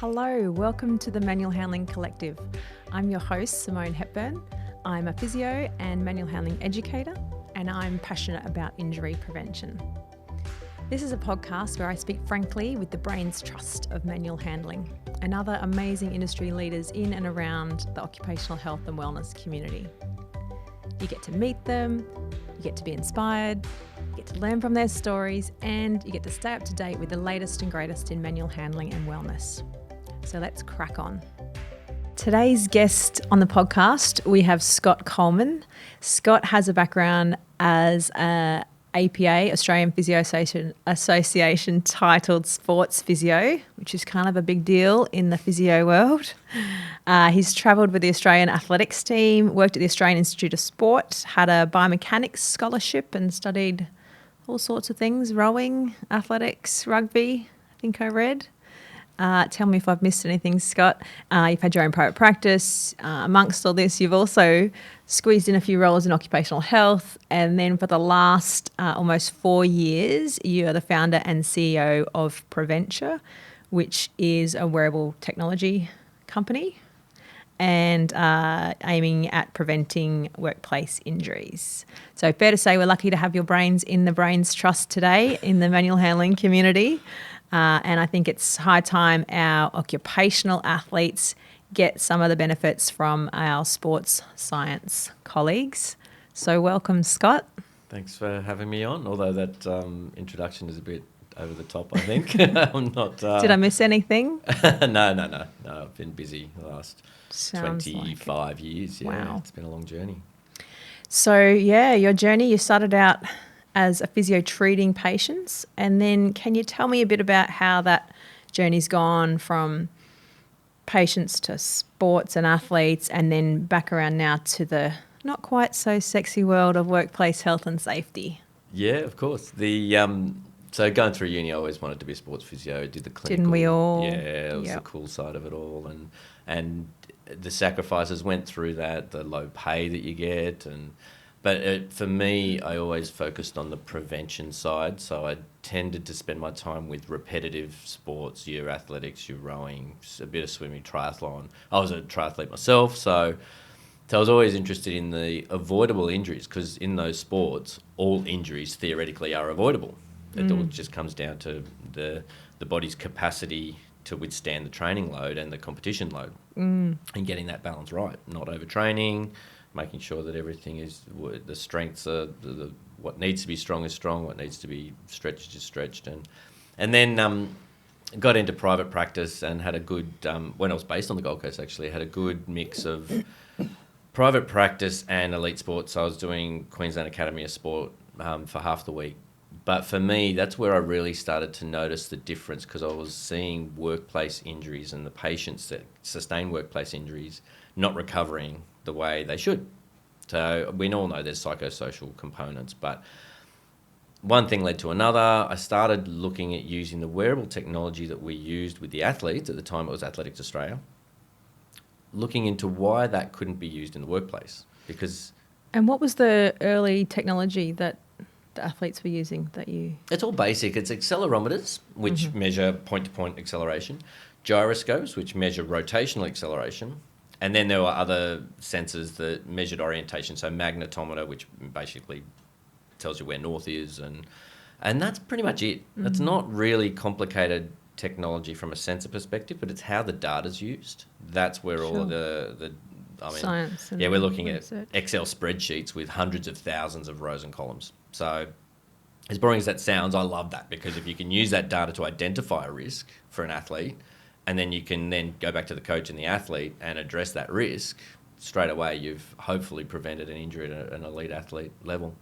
Hello, welcome to the Manual Handling Collective. I'm your host, Simone Hepburn. I'm a physio and manual handling educator, and I'm passionate about injury prevention. This is a podcast where I speak frankly with the brain's trust of manual handling and other amazing industry leaders in and around the occupational health and wellness community. You get to meet them, you get to be inspired, you get to learn from their stories, and you get to stay up to date with the latest and greatest in manual handling and wellness. So let's crack on. Today's guest on the podcast, we have Scott Coleman. Scott has a background as a APA, Australian Association titled sports physio, which is kind of a big deal in the physio world. He's travelled with the Australian athletics team, worked at the Australian Institute of Sport, had a biomechanics scholarship and studied all sorts of things, rowing, athletics, rugby, I think I read. Tell me if I've missed anything, Scott. You've had your own private practice. Amongst all this, you've also squeezed in a few roles in occupational health. And then for the last almost 4 years, you are the founder and CEO of Preventure, which is a wearable technology company and aiming at preventing workplace injuries. So fair to say we're lucky to have your brains in the brains trust today in the manual handling community. And I think it's high time our occupational athletes get some of the benefits from our sports science colleagues. So welcome, Scott. Thanks for having me on, although that introduction is a bit over the top, I think. I'm not. Did I miss anything? No. I've been busy the last 25 years. Yeah, wow. It's been a long journey. So, yeah, your journey, you started out as a physio treating patients, and then can you tell me a bit about how that journey's gone from patients to sports and athletes and then back around now to the not quite so sexy world of workplace health and safety? Yeah, of course. So going through uni, I always wanted to be a sports physio, did the clinical. Didn't we all? Yeah, it was the cool side of it all, and the sacrifices went through that, the low pay that you get, But for me, I always focused on the prevention side. So I tended to spend my time with repetitive sports, your athletics, your rowing, a bit of swimming, triathlon. I was a triathlete myself, so I was always interested in the avoidable injuries, because in those sports, all injuries theoretically are avoidable. It all just comes down to the body's capacity to withstand the training load and the competition load, and getting that balance right, not overtraining, making sure that everything is, the strengths are, what needs to be strong is strong, what needs to be stretched is stretched. And then got into private practice and had a good, when I was based on the Gold Coast actually, had a good mix of private practice and elite sports. So I was doing Queensland Academy of Sport for half the week. But for me, that's where I really started to notice the difference, because I was seeing workplace injuries and the patients that sustain workplace injuries not recovering the way they should. So we all know there's psychosocial components, but one thing led to another. I started looking at using the wearable technology that we used with the athletes. At the time it was Athletics Australia, looking into why that couldn't be used in the workplace. And what was the early technology that the athletes were using that you... It's all basic. It's accelerometers, which measure point-to-point acceleration, gyroscopes, which measure rotational acceleration, and then there were other sensors that measured orientation, so magnetometer, which basically tells you where north is, and that's pretty much it. It's not really complicated technology from a sensor perspective, but it's how the data's used. That's where all of the science. We're looking research. at Excel spreadsheets with hundreds of thousands of rows and columns. So as boring as that sounds, I love that, because if you can use that data to identify a risk for an athlete, and then you can then go back to the coach and the athlete and address that risk, straight away you've hopefully prevented an injury at an elite athlete level.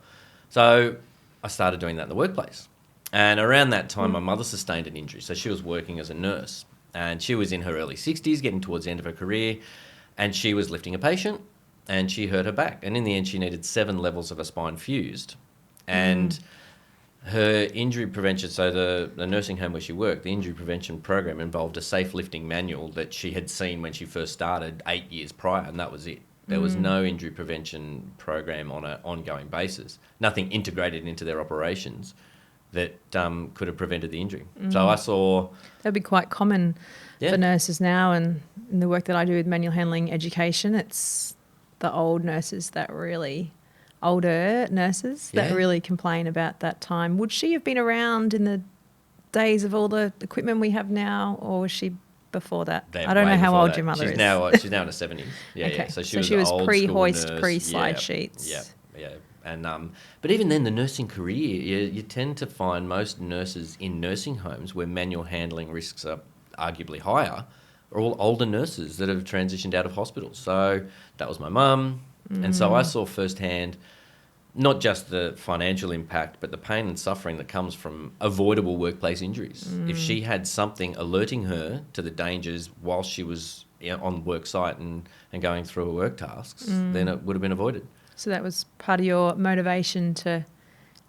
So I started doing that in the workplace. And around that time, my mother sustained an injury. So she was working as a nurse, and she was in her early 60s, getting towards the end of her career, and she was lifting a patient, and she hurt her back. And in the end, she needed 7 levels of a spine fused. And her injury prevention, so the nursing home where she worked, the injury prevention program involved a safe lifting manual that she had seen when she first started 8 years prior, and that was it. There was no injury prevention program on an ongoing basis, nothing integrated into their operations. that could have prevented the injury. So I saw... That'd be quite common for nurses now, and in the work that I do with manual handling education, it's the older nurses that really complain about that time. Would she have been around in the days of all the equipment we have now, or was she before that? I don't know how old your mother is. She's now in her 70s. Yeah, okay. yeah. So she was was pre-hoist, pre-slide sheets. Yeah, yeah. And but even then, the nursing career, you tend to find most nurses in nursing homes where manual handling risks are arguably higher are all older nurses that have transitioned out of hospitals. So that was my mum. And so I saw firsthand not just the financial impact, but the pain and suffering that comes from avoidable workplace injuries. If she had something alerting her to the dangers while she was on work site and going through her work tasks, then it would have been avoided. So that was part of your motivation to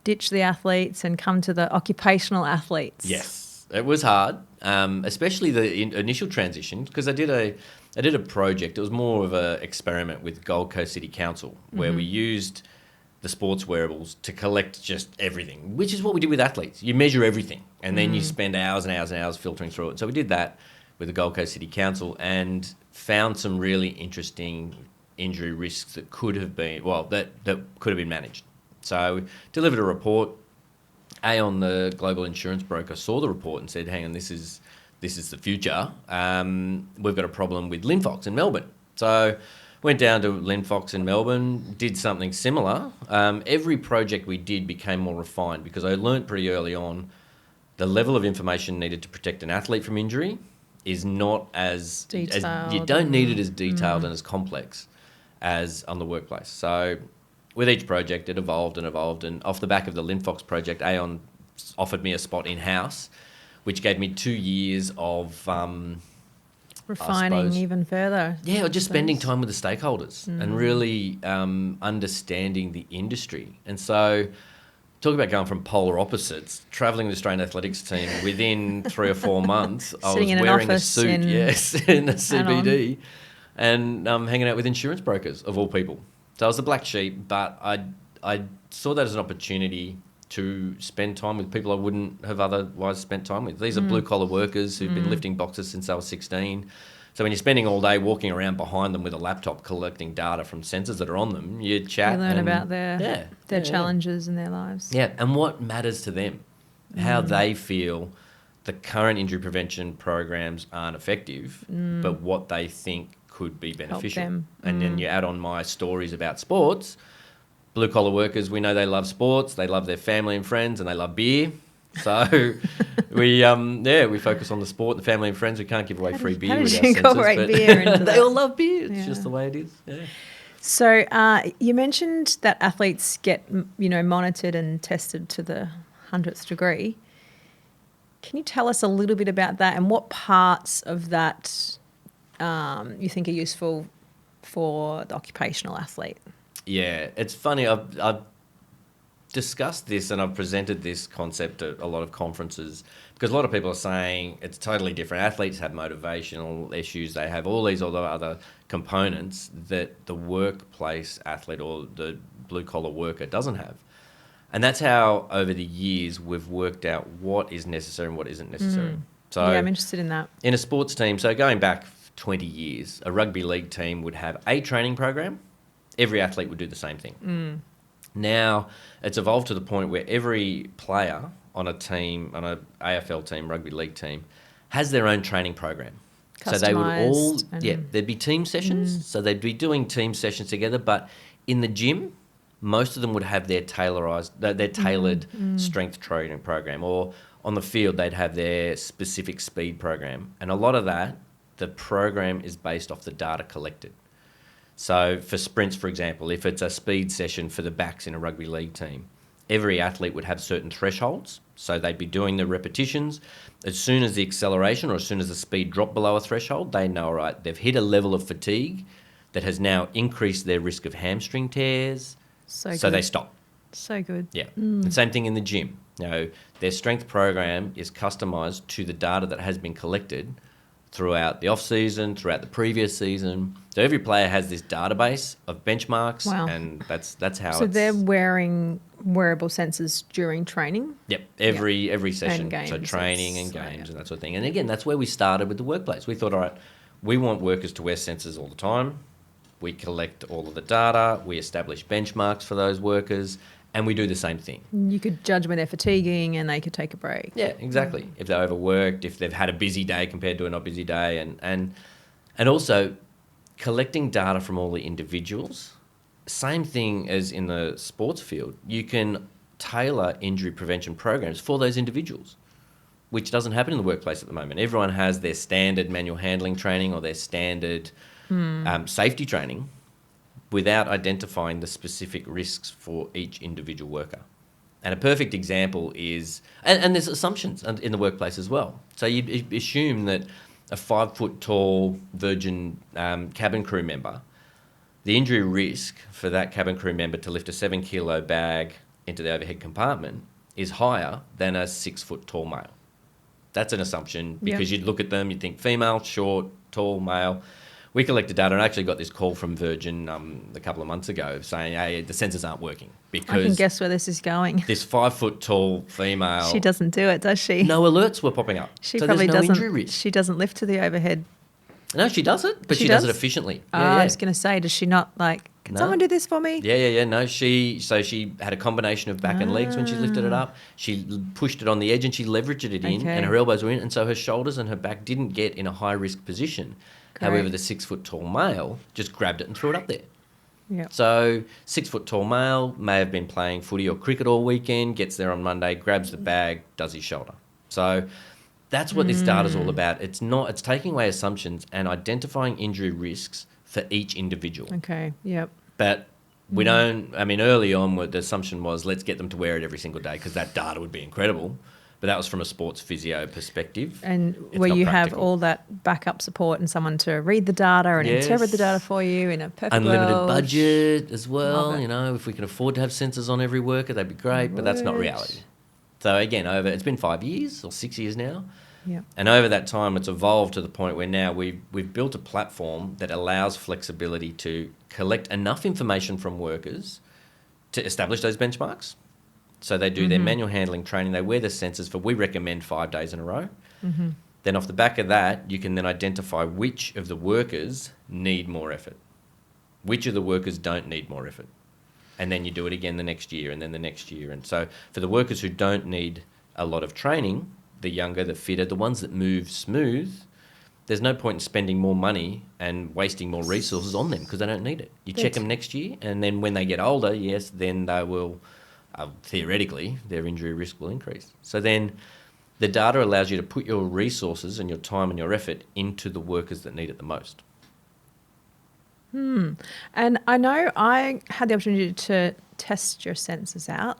ditch the athletes and come to the occupational athletes. Yes, it was hard, especially the initial transition, because I did a project. It was more of an experiment with Gold Coast City Council where we used the sports wearables to collect just everything, which is what we did with athletes. You measure everything and then you spend hours and hours and hours filtering through it. So we did that with the Gold Coast City Council and found some really interesting injury risks that could have been, that could have been managed. So we delivered a report. Aon, the global insurance broker, saw the report and said, hang on, this is the future. We've got a problem with Linfox in Melbourne. So went down to Linfox in Melbourne, did something similar. Every project we did became more refined because I learnt pretty early on the level of information needed to protect an athlete from injury is not as detailed. You don't need it as detailed and as complex as on the workplace. So with each project, it evolved, and off the back of the Linfox project, Aon offered me a spot in-house, which gave me 2 years of... refining even further. Yeah, or just spending time with the stakeholders and really understanding the industry. And so, talk about going from polar opposites, travelling with the Australian athletics team within 3 or 4 months. I was wearing a suit, in the CBD, and hanging out with insurance brokers, of all people. So I was the black sheep, but I saw that as an opportunity to spend time with people I wouldn't have otherwise spent time with. These are blue-collar workers who've been lifting boxes since they were 16. So when you're spending all day walking around behind them with a laptop collecting data from sensors that are on them, you chat. You learn about their challenges in their lives. Yeah, and what matters to them, how they feel the current injury prevention programs aren't effective, but what they think could be beneficial. Help them. And then you add on my stories about sports. Blue-collar workers, we know they love sports, they love their family and friends, and they love beer. So we focus on the sport, the family and friends. We can't give away free beer with our sensors, beer into they all love beer. It's just the way it is. Yeah. So you mentioned that athletes get, monitored and tested to the 100th degree. Can you tell us a little bit about that and what parts of that you think are useful for the occupational athlete? Yeah, it's funny. I've discussed this and I've presented this concept at a lot of conferences because a lot of people are saying it's totally different. Athletes have motivational issues. They have all these other components that the workplace athlete or the blue-collar worker doesn't have. And that's how, over the years, we've worked out what is necessary and what isn't necessary. So I'm interested in that. In a sports team, so going back 20 years, a rugby league team would have a training program. Every athlete would do the same thing. Now, it's evolved to the point where every player on a team, on an AFL team, rugby league team, has their own training program. So they would all, there'd be team sessions. So they'd be doing team sessions together, but in the gym, most of them would have their tailored strength training program, or on the field, they'd have their specific speed program. And a lot of that, the program is based off the data collected. So for sprints, for example, if it's a speed session for the backs in a rugby league team, every athlete would have certain thresholds. So they'd be doing the repetitions. As soon as the acceleration or as soon as the speed dropped below a threshold, they know, all right, they've hit a level of fatigue that has now increased their risk of hamstring tears. So they stop. So good. Yeah. The same thing in the gym. Their strength program is customised to the data that has been collected throughout the off-season, throughout the previous season. So every player has this database of benchmarks, Wow. and that's how So it's... they're wearing wearable sensors during training? Yep, every session. And games, so training and so, games yeah. and that sort of thing. And again, that's where we started with the workplace. We thought, all right, we want workers to wear sensors all the time. We collect all of the data. We establish benchmarks for those workers, and we do the same thing. You could judge when they're fatiguing and they could take a break. Yeah, exactly. If they're overworked, if they've had a busy day compared to a not busy day, and also collecting data from all the individuals. Same thing as in the sports field. You can tailor injury prevention programs for those individuals, which doesn't happen in the workplace at the moment. Everyone has their standard manual handling training or their standard safety training without identifying the specific risks for each individual worker. And a perfect example is, and there's assumptions in the workplace as well. So you assume that a 5 foot tall virgin cabin crew member, the injury risk for that cabin crew member to lift a 7 kilo bag into the overhead compartment is higher than a 6 foot tall male. That's an assumption because you'd look at them, you'd think female, short, tall, male. We collected data and I actually got this call from Virgin a couple of months ago saying, hey, the sensors aren't working because I can guess where this is going. this 5 foot tall female... She doesn't do it, does she? No alerts were popping up. She so probably there's no doesn't. injury risk. She doesn't lift to the overhead. No, she does it, but She she does it does? efficiently. I was going to say, does she not can No. someone do this for me? Yeah. No, she had a combination of back and legs when she lifted it up. She pushed it on the edge and she leveraged it in, Okay. and her elbows were in, and so her shoulders and her back didn't get in a high risk position. Great. However, the 6 foot tall male just grabbed it and threw it up there. Yeah. So 6 foot tall male may have been playing footy or cricket all weekend, gets there on Monday, grabs the bag, does his shoulder. So that's what this data is all about. It's taking away assumptions and identifying injury risks for each individual. Okay. Yep. But we don't, early on the assumption was let's get them to wear it every single day because that data would be incredible. But that was from a sports physio perspective. And It's where not you have practical. all that backup support and someone to read the data and Yes. interpret the data for you in a perfect Unlimited world. budget as Love well. it. If we can afford to have sensors on every worker, that'd be great. But that's not Would. reality. So again, it's been 5 years or 6 years now. Yep. And over that time, it's evolved to the point where now we've built a platform that allows flexibility to collect enough information from workers to establish those benchmarks. So they do their manual handling training. They wear the sensors for, we recommend, 5 days in a row. Mm-hmm. Then off the back of that, you can then identify which of the workers need more effort, which of the workers don't need more effort. And then you do it again the next year and then the next year. And so for the workers who don't need a lot of training, the younger, the fitter, the ones that move smooth, there's no point in spending more money and wasting more resources on them because they don't need it. You check them next year, and then when they get older, yes, then they will, theoretically, their injury risk will increase. So then the data allows you to put your resources and your time and your effort into the workers that need it the most. And I know I had the opportunity to test your sensors out.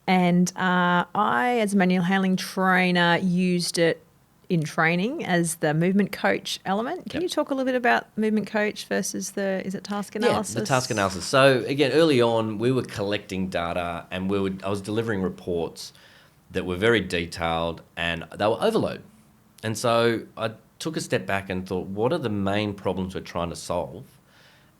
And I, as a manual handling trainer, used it in training as the movement coach element. Can you talk a little bit about movement coach versus is it task analysis? Yeah, the task analysis. So again, early on, we were collecting data and I was delivering reports that were very detailed and they were overload. And so I took a step back and thought, what are the main problems we're trying to solve?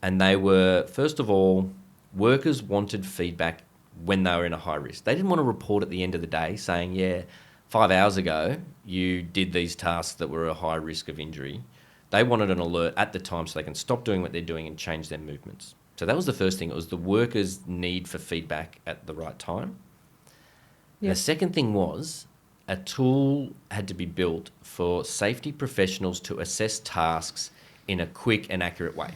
And they were, first of all, workers wanted feedback when they were in a high risk. They didn't want to report at the end of the day saying, 5 hours ago, you did these tasks that were a high risk of injury. They wanted an alert at the time so they can stop doing what they're doing and change their movements. So that was the first thing. It was the workers' need for feedback at the right time. Yep. The second thing was a tool had to be built for safety professionals to assess tasks in a quick and accurate way.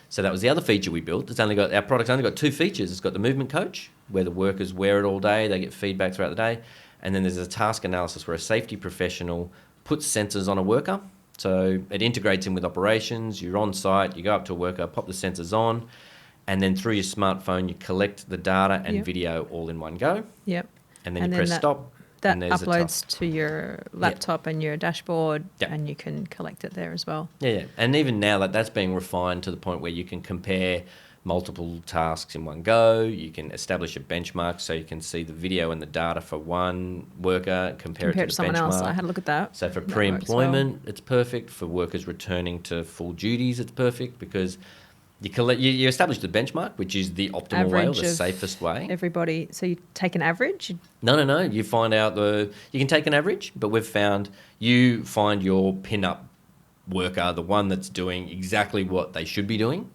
So that was the other feature we built. Our product's only got 2 features. It's got the movement coach, where the workers wear it all day, they get feedback throughout the day. And then there's a task analysis where a safety professional puts sensors on a worker. So it integrates in with operations. You're on site, you go up to a worker, pop the sensors on, and then through your smartphone, you collect the data and video all in one go. Yep. And then you press stop. That and there's a uploads task. to your laptop and your dashboard, Yep. and you can collect it there as well. Yeah. And even now that's being refined to the point where you can compare multiple tasks in one go. You can establish a benchmark so you can see the video and the data for one worker, compare it to the someone benchmark. else. I had a look at that. So for That pre-employment, it's perfect. For workers returning to full duties, it's perfect because you establish the benchmark, which is the optimal way or the safest way. Everybody. So you take an average? No. You find out you can take an average, but we've found you find your pin-up worker, the one that's doing exactly what they should be doing.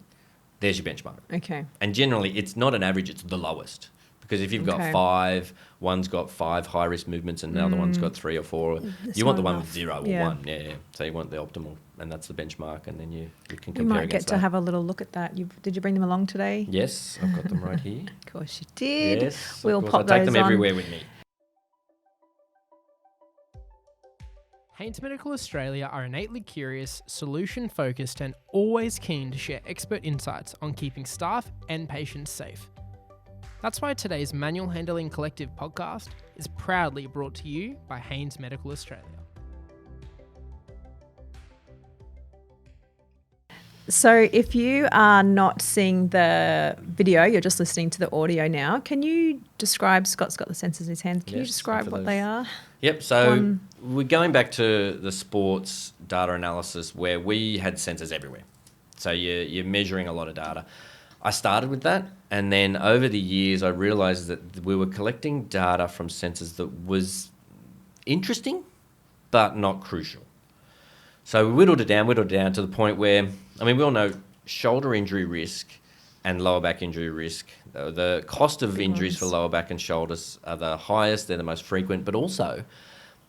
There's your benchmark. Okay. And generally, it's not an average, it's the lowest. Because if you've got 5, one's got 5 high-risk movements and the other one's got 3 or 4, you want the one with 0 or 1. Yeah. So you want the optimal, and that's the benchmark, and then you can compare against that. We might get to have a little look at that. Did you bring them along today? Yes, I've got them right here. Of course you did. Yes, we'll pop I take those them on. everywhere with me. Haynes Medical Australia are innately curious, solution-focused and always keen to share expert insights on keeping staff and patients safe. That's why today's Manual Handling Collective podcast is proudly brought to you by Haynes Medical Australia. So if you are not seeing the video, you're just listening to the audio now, can you describe, Scott's got the sensors in his hand, can you describe what they are? Yep, so we're going back to the sports data analysis where we had sensors everywhere. So you're measuring a lot of data. I started with that, and then over the years I realised that we were collecting data from sensors that was interesting but not crucial. So we whittled it down to the point where, I mean, we all know shoulder injury risk and lower back injury risk. The cost of injuries for lower back and shoulders are the highest, they're the most frequent, but also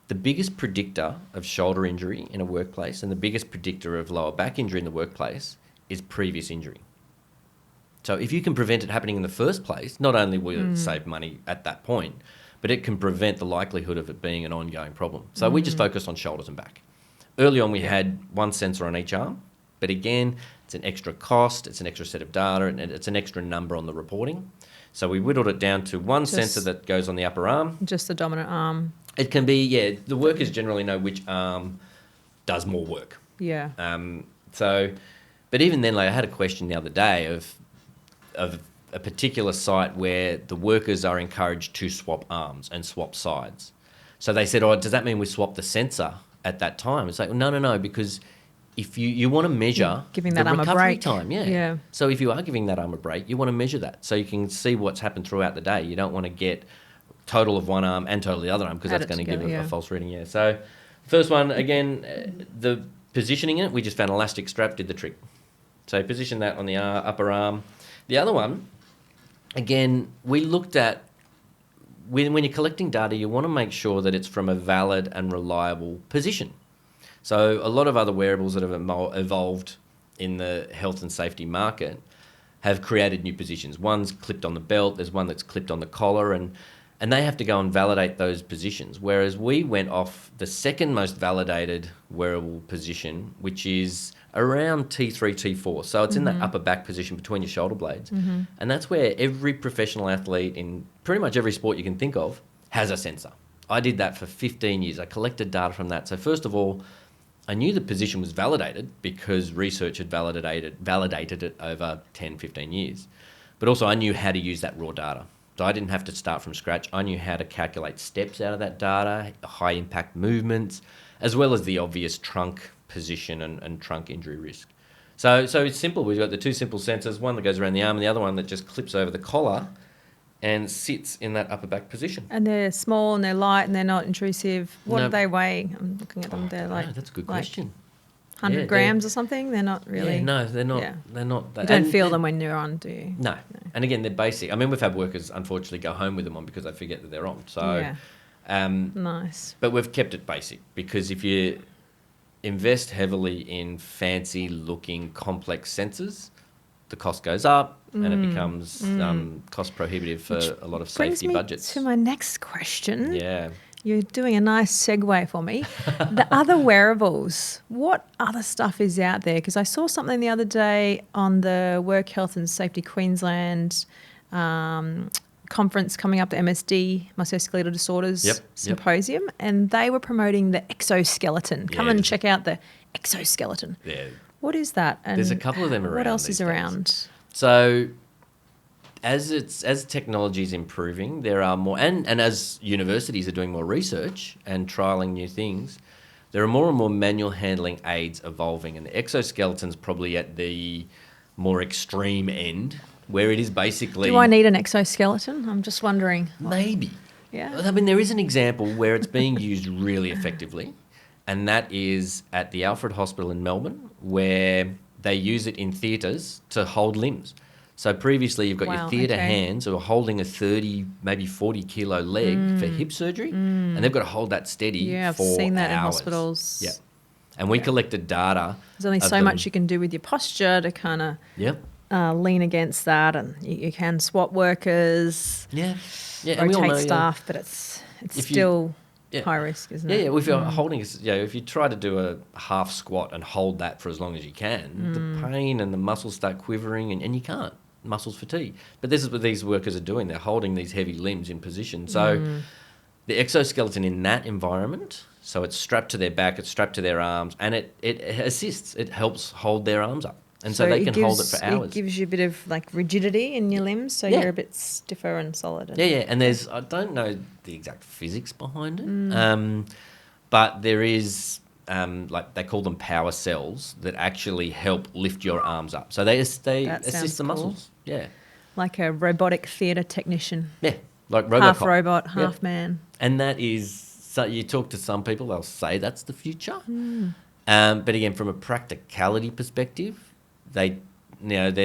the biggest predictor of shoulder injury in a workplace and the biggest predictor of lower back injury in the workplace is previous injury. So if you can prevent it happening in the first place, not only will it save money at that point, but it can prevent the likelihood of it being an ongoing problem. So we just focused on shoulders and back. Early on, we had one sensor on each arm, but again, it's an extra cost, it's an extra set of data, and it's an extra number on the reporting. So we whittled it down to one sensor that goes on the upper arm. Just the dominant arm. It can be, the workers generally know which arm does more work. Yeah. But even then, like I had a question the other day of a particular site where the workers are encouraged to swap arms and swap sides. So they said, does that mean we swap the sensor at that time? It's like, no, because if you want to measure giving that the arm recovery a break. time, yeah. So if you are giving that arm a break, you want to measure that so you can see what's happened throughout the day. You don't want to get total of one arm and total of the other arm because that's going to give a false reading. Yeah. So first one, again, the positioning it, we just found elastic strap did the trick. So position that on the upper arm. The other one, again, we looked at when you're collecting data, you want to make sure that it's from a valid and reliable position. So a lot of other wearables that have evolved in the health and safety market have created new positions. One's clipped on the belt, there's one that's clipped on the collar, and they have to go and validate those positions. Whereas we went off the second most validated wearable position, which is around T3, T4. So it's in that upper back position between your shoulder blades. And that's where every professional athlete in pretty much every sport you can think of has a sensor. I did that for 15 years. I collected data from that. So first of all, I knew the position was validated because research had validated it over 10, 15 years. But also I knew how to use that raw data. So I didn't have to start from scratch. I knew how to calculate steps out of that data, high impact movements, as well as the obvious trunk position and trunk injury risk. So it's simple. We've got the two simple sensors, one that goes around the arm and the other one that just clips over the collar and sits in that upper back position. And they're small and they're light and they're not intrusive. What do they weigh? I'm looking at them. They're that's a good question. 100 grams or something? They're not really... Yeah, no, they're not. Yeah. They're not. You don't feel them when you're on, do you? No. And again, they're basic. I mean, we've had workers, unfortunately, go home with them on because they forget that they're on. So, nice. But we've kept it basic because if you invest heavily in fancy-looking, complex sensors, the cost goes up and it becomes cost prohibitive for a lot of safety budgets. To my next question. Yeah. You're doing a nice segue for me. The other wearables, what other stuff is out there? Because I saw something the other day on the Work Health and Safety Queensland conference coming up, the MSD, Musculoskeletal Disorders Symposium, and they were promoting the exoskeleton. Come and check out the exoskeleton. Yeah. What is that? And there's a couple of them around. What else is around? So as technology is improving, there are more, and as universities are doing more research and trialing new things, there are more and more manual handling aids evolving, and the exoskeleton's probably at the more extreme end, where it is basically... Do I need an exoskeleton? I'm just wondering. Maybe. Yeah. I mean, there is an example where it's being used really effectively, and that is at the Alfred Hospital in Melbourne, where they use it in theatres to hold limbs. So previously you've got your theatre hands who are holding a 30, maybe 40 kilo leg for hip surgery, and they've got to hold that steady for hours. I've seen that in hospitals. Yeah. And we collected data. There's only so much you can do with your posture to kind of lean against that, and you can swap workers, rotate staff, but it's still high risk, isn't it? Yeah, if you're holding, if you try to do a half squat and hold that for as long as you can, the pain and the muscles start quivering, and you can't. Muscles fatigue. But this is what these workers are doing. They're holding these heavy limbs in position. So the exoskeleton in that environment, so it's strapped to their back, it's strapped to their arms, and it assists. It helps hold their arms up. And so they can hold it for hours. It gives you a bit of rigidity in your limbs, so you're a bit stiffer and solid. And I don't know the exact physics behind it, but there is... they call them power cells that actually help lift your arms up. So they assist the muscles. Yeah. Like a robotic theatre technician. Yeah, like Robocop. Half robot, half man. And that is, so you talk to some people, they'll say that's the future. But again, from a practicality perspective, you've got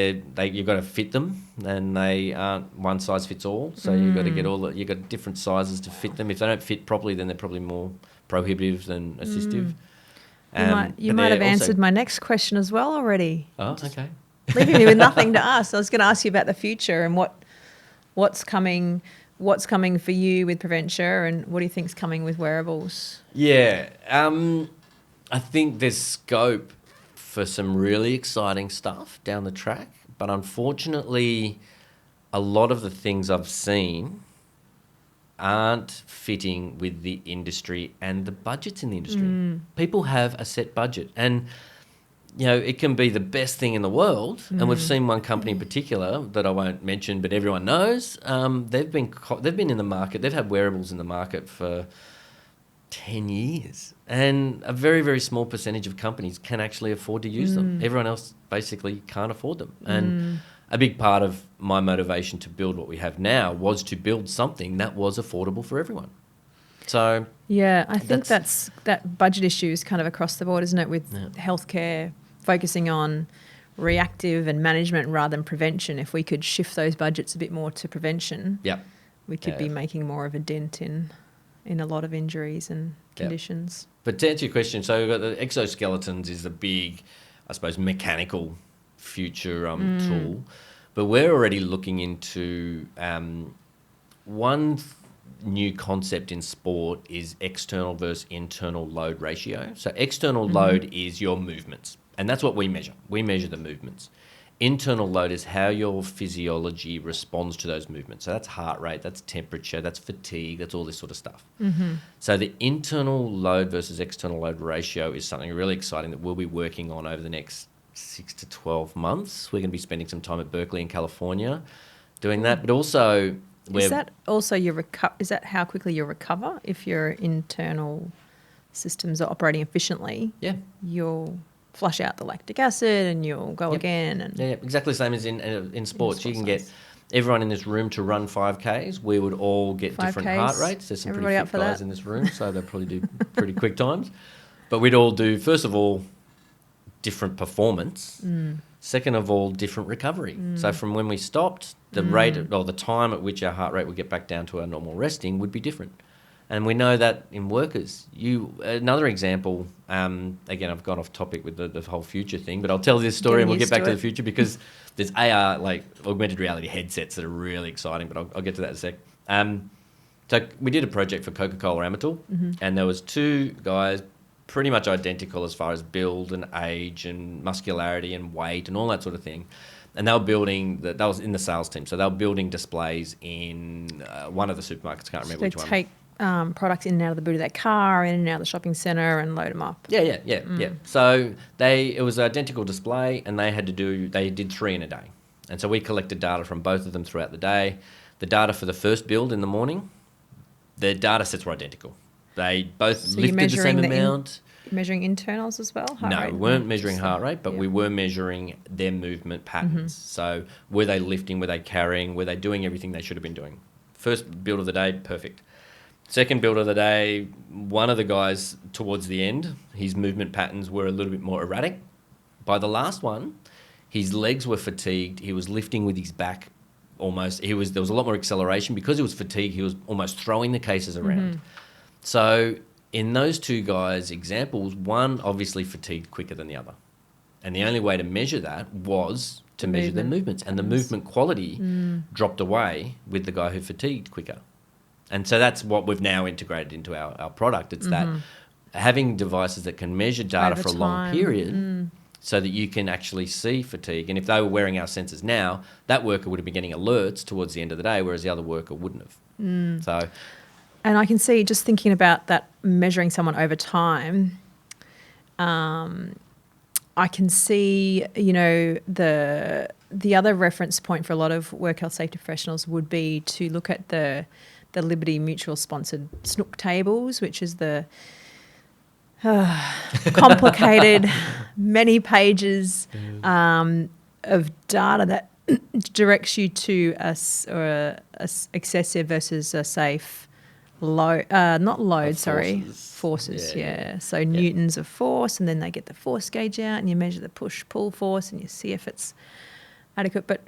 to fit them, and they aren't one size fits all. So you've got to get you've got different sizes to fit them. If they don't fit properly, then they're probably more prohibitive than assistive. You might have answered my next question as well already. Oh, okay. Leaving me with nothing to ask. I was going to ask you about the future and what's coming for you with Preventure, and what do you think's coming with wearables? Yeah, I think there's scope for some really exciting stuff down the track, but unfortunately, a lot of the things I've seen aren't fitting with the industry and the budgets in the industry. People have a set budget, and it can be the best thing in the world. And we've seen one company in particular that I won't mention, but everyone knows. They've been in the market. They've had wearables in the market for 10 years, and a very, very small percentage of companies can actually afford to use them. Everyone else basically can't afford them. And a big part of my motivation to build what we have now was to build something that was affordable for everyone. So yeah, I think that budget issue is kind of across the board, isn't it, with healthcare focusing on reactive and management rather than prevention. If we could shift those budgets a bit more to prevention, we could be making more of a dent in a lot of injuries and conditions. But to answer your question, so we've got the exoskeletons is the big, I suppose, mechanical future tool, but we're already looking into one new concept in sport is external versus internal load ratio. So external load is your movements, and that's what we measure. We measure the movements. Internal load is how your physiology responds to those movements. So that's heart rate, that's temperature, that's fatigue, that's all this sort of stuff. So the internal load versus external load ratio is something really exciting that we'll be working on over the next 6 to 12 months. We're going to be spending some time at Berkeley in California doing that, but also... Is that also is that how quickly you recover if your internal systems are operating efficiently? Yeah. You'll flush out the lactic acid and you'll go again. And exactly the same as in sports. You can get everyone in this room to run 5Ks. We would all get different heart rates. There's some pretty fit guys in this room, so they'll probably do pretty quick times. But we'd all do, first of all, different performance. Second of all, different recovery. So from when we stopped, the rate or the time at which our heart rate would get back down to our normal resting would be different. And we know that in workers. Another example, again, I've gone off topic with the whole future thing, but I'll tell this story and we'll get back to the future because there's AR, like augmented reality headsets that are really exciting, but I'll get to that in a sec. So we did a project for Coca-Cola Amatil, and there was two guys pretty much identical as far as build and age and muscularity and weight and all that sort of thing. And they were building, that was in the sales team, so they were building displays in one of the supermarkets, can't remember which one. They take products in and out of the boot of their car, in and out of the shopping centre and load them up. Yeah. So it was an identical display, and they did 3 in a day. And so we collected data from both of them throughout the day. The data for the first build in the morning, their data sets were identical. They both lifted the same amount. Measuring internals as well? No, we weren't measuring heart rate, but we were measuring their movement patterns. So were they lifting, were they carrying, were they doing everything they should have been doing? First build of the day, perfect. Second build of the day, one of the guys towards the end, his movement patterns were a little bit more erratic. By the last one, his legs were fatigued. He was lifting with his back almost. There was a lot more acceleration. Because he was fatigued, he was almost throwing the cases around. So in those two guys' examples, one obviously fatigued quicker than the other. And the only way to measure that was to measure their movements. And the movement quality dropped away with the guy who fatigued quicker. And so that's what we've now integrated into our product. It's that having devices that can measure data over for a long period so that you can actually see fatigue. And if they were wearing our sensors now, that worker would have been getting alerts towards the end of the day, whereas the other worker wouldn't have. So... And I can see, just thinking about that, measuring someone over time, I can see, the other reference point for a lot of work health safety professionals would be to look at the Liberty Mutual sponsored Snook tables, which is the complicated, many pages of data that directs you to a excessive versus a safe forces. Yeah. So newtons of force, and then they get the force gauge out and you measure the push-pull force and you see if it's adequate. But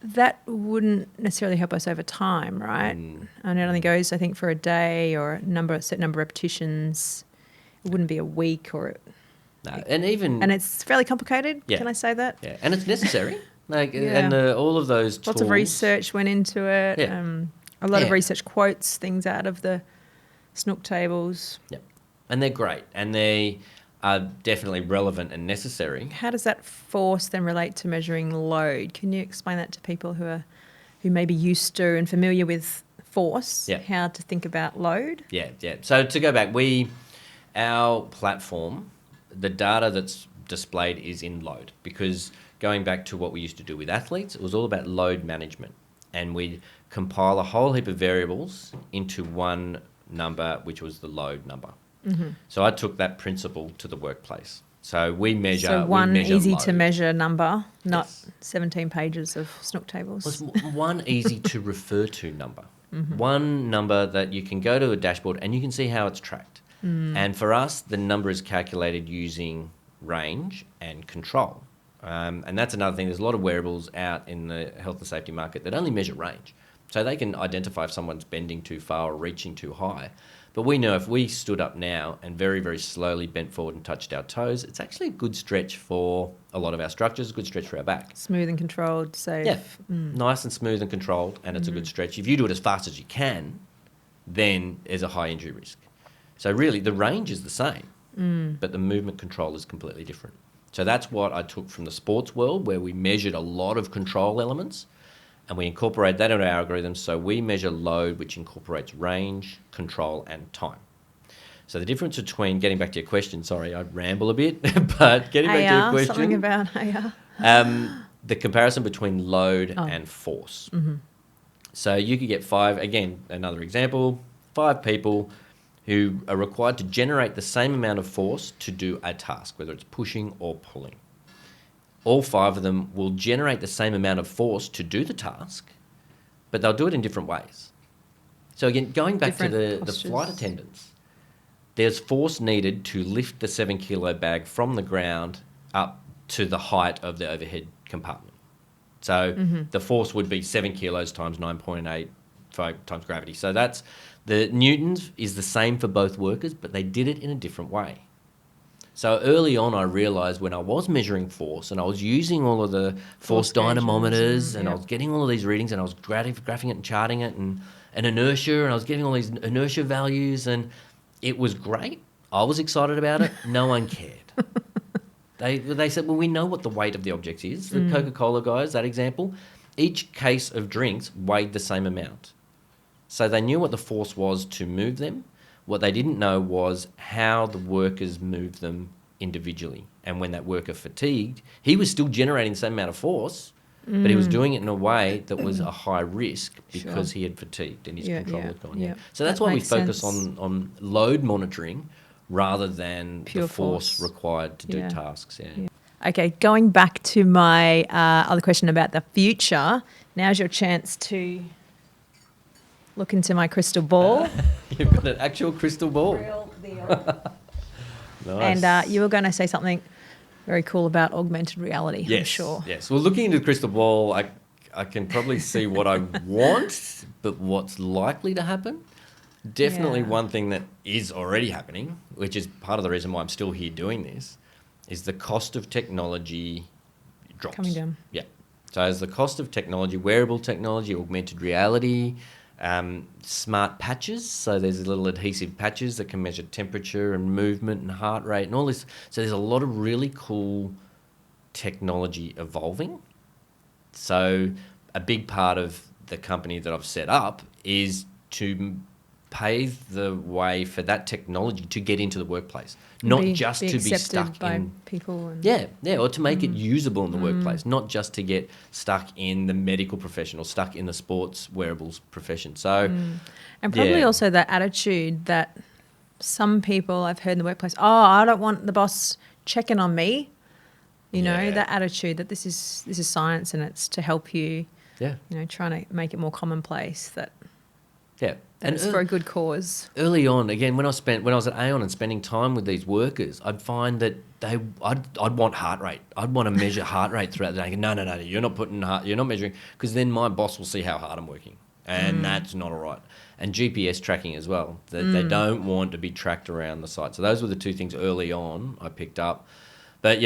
that wouldn't necessarily help us over time, right? And it only goes, I think, for a day or a certain number of repetitions. It wouldn't be a week No, and it's fairly complicated. Yeah. Can I say that? Yeah, and it's necessary. And all of those tools. Lots of research went into it. Yeah. A lot of research quotes things out of the Snook tables. Yep. And they're great. And they are definitely relevant and necessary. How does that force then relate to measuring load? Can you explain that to people who may be used to and familiar with force, how to think about load? Yeah. So to go back, our platform, the data that's displayed is in load, because going back to what we used to do with athletes, it was all about load management. And we'd compile a whole heap of variables into one number, which was the load number. So I took that principle to the workplace. So we measure. So one easy load. To measure number, not 17 pages of Snook tables. Well, it's one easy to refer to number. One number that you can go to a dashboard and you can see how it's tracked. And for us, the number is calculated using range and control. And that's another thing. There's a lot of wearables out in the health and safety market that only measure range. So they can identify if someone's bending too far or reaching too high. But we know if we stood up now and very, very slowly bent forward and touched our toes, it's actually a good stretch for a lot of our structures, a good stretch for our back. Smooth and controlled, safe. Yeah, nice and smooth and controlled, and it's a good stretch. If you do it as fast as you can, then there's a high injury risk. So really, the range is the same, but the movement control is completely different. So that's what I took from the sports world, where we measured a lot of control elements, and we incorporate that into our algorithms. So we measure load, which incorporates range, control, and time. So the difference between, getting back to your question, sorry, I ramble a bit, but getting back to your question. Something about AR. The comparison between load and force. So you could get 5, again, another example, 5 people who are required to generate the same amount of force to do a task, whether it's pushing or pulling. All 5 of them will generate the same amount of force to do the task, but they'll do it in different ways. So again, going back to the flight attendants, there's force needed to lift the 7-kilo bag from the ground up to the height of the overhead compartment. So the force would be 7 kilos times 9.8 times gravity. So that's the newtons is the same for both workers, but they did it in a different way. So early on, I realised when I was measuring force and I was using all of the force dynamometers and I was getting all of these readings and I was graphing it and charting it and inertia, and I was getting all these inertia values, and it was great. I was excited about it. No one cared. They said, well, we know what the weight of the objects is. The Coca-Cola guys, that example, each case of drinks weighed the same amount. So they knew what the force was to move them. What they didn't know was how the workers moved them individually. And when that worker fatigued, he was still generating the same amount of force, but he was doing it in a way that was a high risk because Sure. he had fatigued and his Yeah, control yeah, had gone. yeah. So that's That why we makes focus sense. on load monitoring rather than Pure the force force. required to do Yeah. tasks. Yeah. Okay, going back to my other question about the future, now's your chance to look into my crystal ball. You've got an actual crystal ball. Real deal. Nice. And you were going to say something very cool about augmented reality, yes, I'm sure. Yes. Well, looking into the crystal ball, I can probably see what I want, but what's likely to happen. Definitely Yeah. one thing that is already happening, which is part of the reason why I'm still here doing this, is the cost of technology drops. Coming down. Yeah. So as the cost of technology, wearable technology, augmented reality, smart patches. So there's little adhesive patches that can measure temperature and movement and heart rate and all this. So there's a lot of really cool technology evolving. So a big part of the company that I've set up is to pave the way for that technology to get into the workplace, not just to be accepted stuck by in people. And or to make it usable in the workplace, not just to get stuck in the medical profession or stuck in the sports wearables profession. So, And probably yeah. also that attitude that some people I've heard in the workplace, I don't want the boss checking on me. You know, Yeah. that attitude that this is science and it's to help you, yeah, trying to make it more commonplace that and it's for a good cause. early on, again, when I was at Aon and spending time with these workers, I'd find that I'd want heart rate. I'd want to measure heart rate throughout the day. No, you're not measuring, because then my boss will see how hard I'm working, and that's not all right. And GPS tracking as well. They don't want to be tracked around the site. So those were the two things early on I picked up. But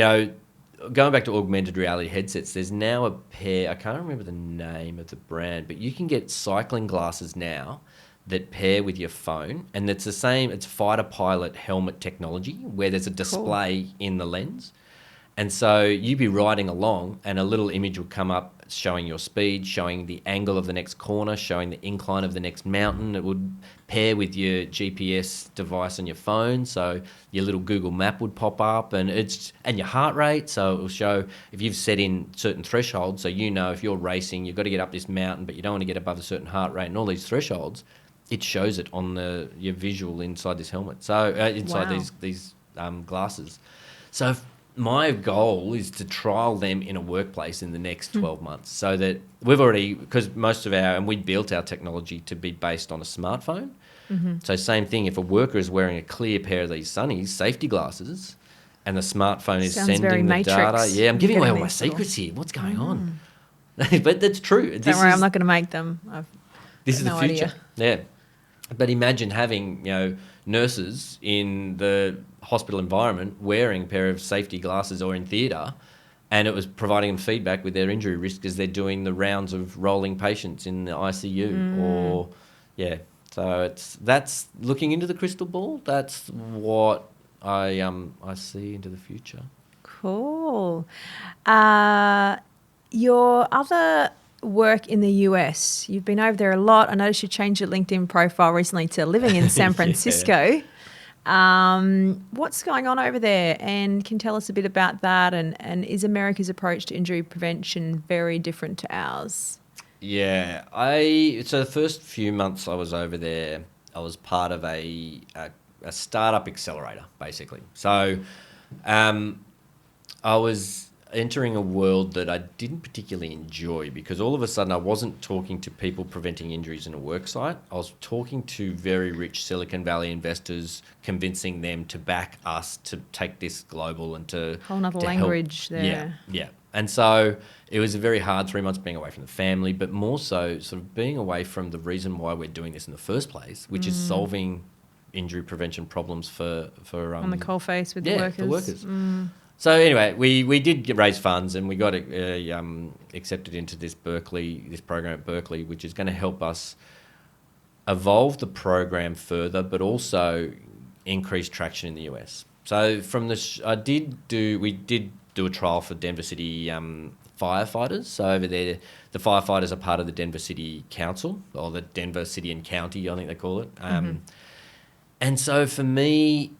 going back to augmented reality headsets, there's now a pair. I can't remember the name of the brand, but you can get cycling glasses now that pair with your phone, and it's the same. It's fighter pilot helmet technology where there's a display in the lens, and so you'd be riding along, and a little image will come up showing your speed, showing the angle of the next corner, showing the incline of the next mountain. It would pair with your GPS device on your phone, so your little Google map would pop up, and your heart rate. So it will show if you've set in certain thresholds. So if you're racing, you've got to get up this mountain, but you don't want to get above a certain heart rate, and all these thresholds. It shows it on your visual inside this helmet. So inside Wow. these glasses. So my goal is to trial them in a workplace in the next 12 months, so that we've already, because we built our technology to be based on a smartphone. So same thing, if a worker is wearing a clear pair of these Sunnies, safety glasses, and the smartphone is Sounds very sending the Matrix. data. Yeah, I'm giving You're away getting all my these little- secrets here. What's going on? But that's true. Don't worry, I'm not going to make them. This is no the future. idea. Yeah. But imagine having, nurses in the hospital environment wearing a pair of safety glasses or in theatre, and it was providing them feedback with their injury risk as they're doing the rounds of rolling patients in the ICU So that's looking into the crystal ball. That's what I see into the future. Cool. Your other work in the US, you've been over there a lot. I noticed you changed your LinkedIn profile recently to living in San Francisco. What's going on over there? And can you tell us a bit about that? And is America's approach to injury prevention very different to ours? Yeah, so the first few months I was over there, I was part of a startup accelerator, basically. So I was entering a world that I didn't particularly enjoy, because all of a sudden I wasn't talking to people preventing injuries in a work site. I was talking to very rich Silicon Valley investors, convincing them to back us to take this global and to Whole nother to language help. there. Yeah. And so it was a very hard 3 months being away from the family, but more so sort of being away from the reason why we're doing this in the first place, which is solving injury prevention problems for On the coalface with the workers. the workers. So anyway, we did raise funds, and we got accepted into this program at Berkeley, which is going to help us evolve the program further, but also increase traction in the US. So from this, we did do a trial for Denver City firefighters. So over there, the firefighters are part of the Denver City Council, or the Denver City and County, I think they call it. And so for me,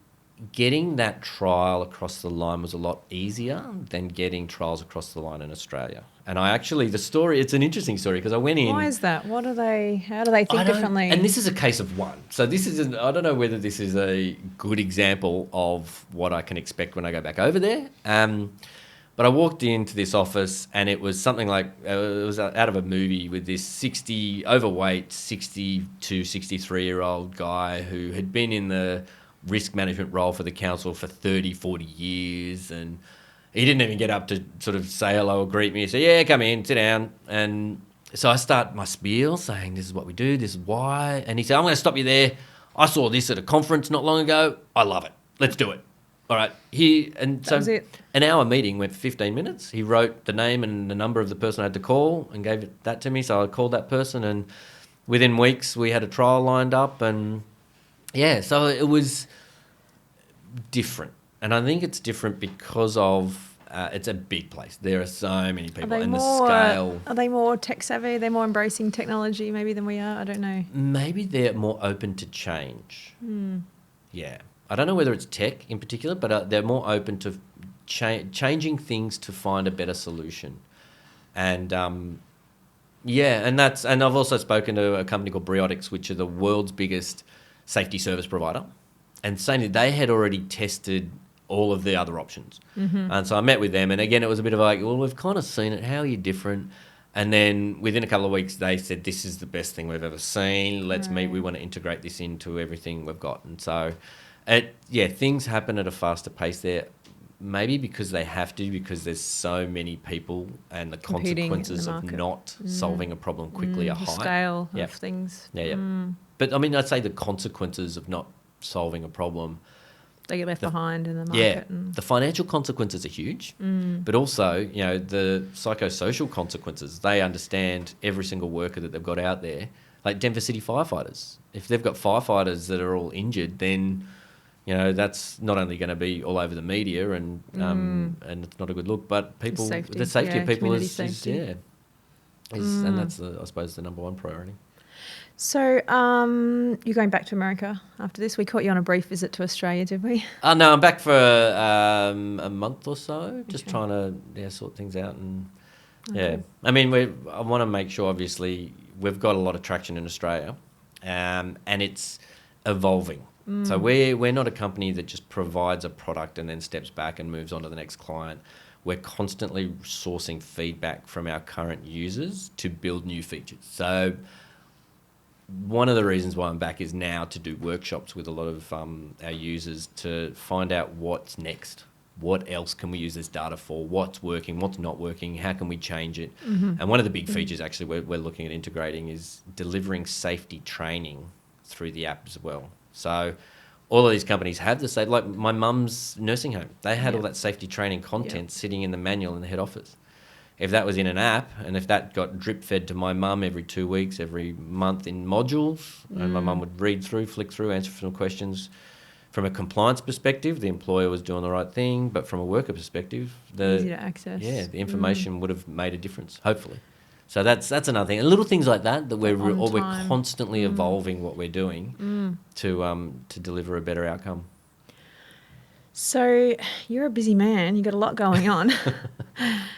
getting that trial across the line was a lot easier than getting trials across the line in Australia. And it's an interesting story because I went in. Why is that? How do they think differently? And this is a case of one. So I don't know whether this is a good example of what I can expect when I go back over there. But I walked into this office and it was something like, it was out of a movie with this overweight 62, 63-year-old guy who had been in the risk management role for the council for 30, 40 years. And he didn't even get up to sort of say hello or greet me. He said, yeah, come in, sit down. And so I start my spiel saying, this is what we do, this is why. And he said, I'm going to stop you there. I saw this at a conference not long ago. I love it. Let's do it. All right. That was it. An hour meeting went for 15 minutes. He wrote the name and the number of the person I had to call and gave that to me. So I called that person, and within weeks we had a trial lined up. And yeah, so it was different. And I think it's different because of it's a big place. There are so many people, and the scale. Are they more tech savvy? They're more embracing technology maybe than we are? I don't know. Maybe they're more open to change. Yeah. I don't know whether it's tech in particular, but they're more open to changing things to find a better solution. And and I've also spoken to a company called Briotics, which are the world's biggest safety service provider. And saying they had already tested all of the other options. And so I met with them, and again, it was a bit of like, well, we've kind of seen it. How are you different? And then within a couple of weeks, they said, this is the best thing we've ever seen. Let's meet. We want to integrate this into everything we've got. And so, things happen at a faster pace there, maybe because they have to, because there's so many people and the consequences of not solving a problem quickly are high. The scale of things. Yeah. But I mean, I'd say the consequences of not solving a problem, they get left behind in the market. The financial consequences are huge, but also, the psychosocial consequences. They understand every single worker that they've got out there, like Denver City firefighters. If they've got firefighters that are all injured, then that's not only going to be all over the media and it's not a good look, but people, the safety of people is and that's I suppose the number one priority. So you're going back to America after this? We caught you on a brief visit to Australia, did we? No, I'm back for a month or so, just trying to sort things out. And I mean, I want to make sure, obviously, we've got a lot of traction in Australia, and it's evolving. So we're not a company that just provides a product and then steps back and moves on to the next client. We're constantly sourcing feedback from our current users to build new features. So one of the reasons why I'm back is now to do workshops with a lot of our users to find out what's next. What else can we use this data for? What's working? What's not working? How can we change it? And one of the big features actually we're looking at integrating is delivering safety training through the app as well. So all of these companies have this, like my mum's nursing home. They had all that safety training content sitting in the manual in the head office. If that was in an app, and if that got drip fed to my mum every 2 weeks, every month in modules, and my mum would read through, flick through, answer some questions. From a compliance perspective, the employer was doing the right thing, but from a worker perspective, easy to access. Yeah, the information would have made a difference, hopefully. So that's another thing. And little things like that we're constantly evolving what we're doing to deliver a better outcome. So you're a busy man. You've got a lot going on.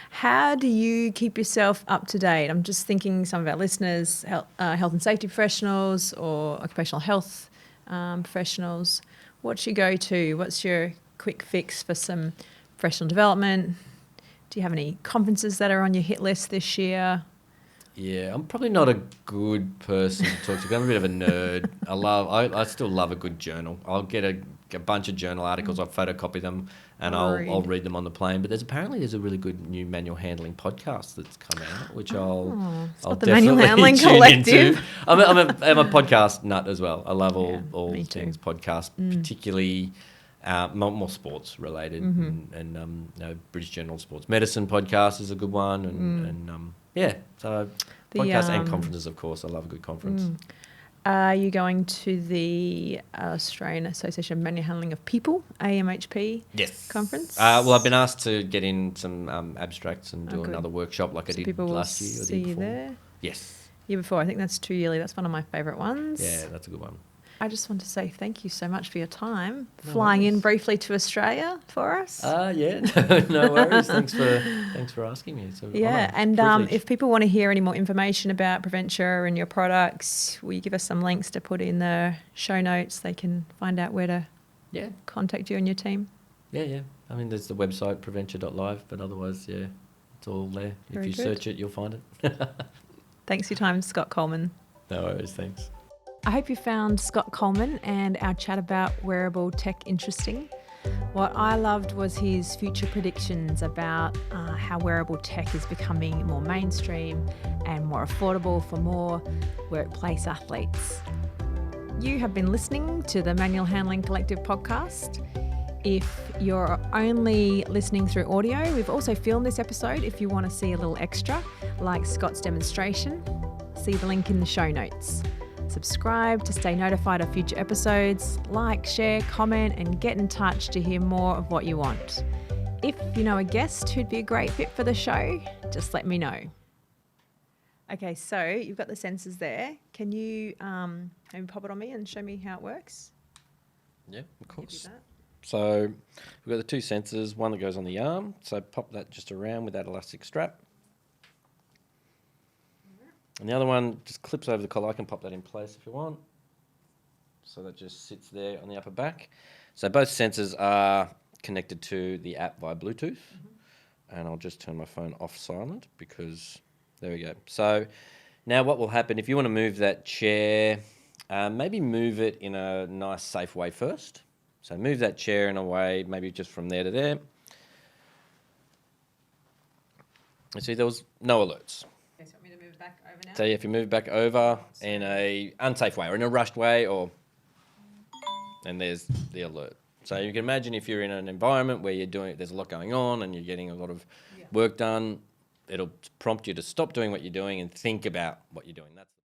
How do you keep yourself up to date? I'm just thinking some of our listeners, health and safety professionals or occupational health professionals. What's your go-to? What's your quick fix for some professional development? Do you have any conferences that are on your hit list this year? Yeah, I'm probably not a good person to talk to. I'm a bit of a nerd. I still love a good journal. I'll get a bunch of journal articles. I'll photocopy them and I'll read them on the plane. But there's a really good new manual handling podcast that's come out, which I'll the definitely Manual Handling tune Collective. into. I'm a podcast nut as well. I love all things podcast, particularly more sports related. And British Journal Sports Medicine podcast is a good one. So podcasts and conferences, of course. I love a good conference. Are you going to the Australian Association of Manual Handling of People, AMHP conference? Well, I've been asked to get in some abstracts and do another workshop like I did last year or the year before. There? Yes. Year before. I think that's too yearly. That's one of my favourite ones. Yeah, that's a good one. I just want to say thank you so much for your time, No flying in worries. briefly to Australia for us. Yeah, no worries. Thanks for asking me. It's an Yeah, honour, and privilege. if people want to hear any more information about Preventure and your products, will you give us some links to put in the show notes? They can find out where to Yeah, contact you and your team. yeah. I mean, there's the website, preventure.live, but otherwise, yeah, it's all there. Very If you good. search it, you'll find it. Thanks for your time, Scott Coleman. No worries, thanks. I hope you found Scott Coleman and our chat about wearable tech interesting. What I loved was his future predictions about how wearable tech is becoming more mainstream and more affordable for more workplace athletes. You have been listening to the Manual Handling Collective podcast. If you're only listening through audio, we've also filmed this episode if you want to see a little extra, like Scott's demonstration. See the link in the show notes. Subscribe to stay notified of future episodes, like, share, comment, and get in touch to hear more of what you want. If you know a guest who'd be a great fit for the show, just let me know. Okay, so you've got the sensors there. Can you maybe pop it on me and show me how it works? Yeah, of Give you course. that. So we've got the two sensors, one that goes on the arm. So pop that just around with that elastic strap. And the other one just clips over the collar. I can pop that in place if you want. So that just sits there on the upper back. So both sensors are connected to the app via Bluetooth. And I'll just turn my phone off silent because there we go. So now what will happen, if you want to move that chair, maybe move it in a nice safe way first. So move that chair in a way, maybe just from there to there. You see, there was no alerts. Okay, so want me to move it back over now? So if you move back over in a unsafe way or in a rushed way, and there's the alert. So you can imagine if you're in an environment where there's a lot going on and you're getting a lot of work done, it'll prompt you to stop doing what you're doing and think about what you're doing. That's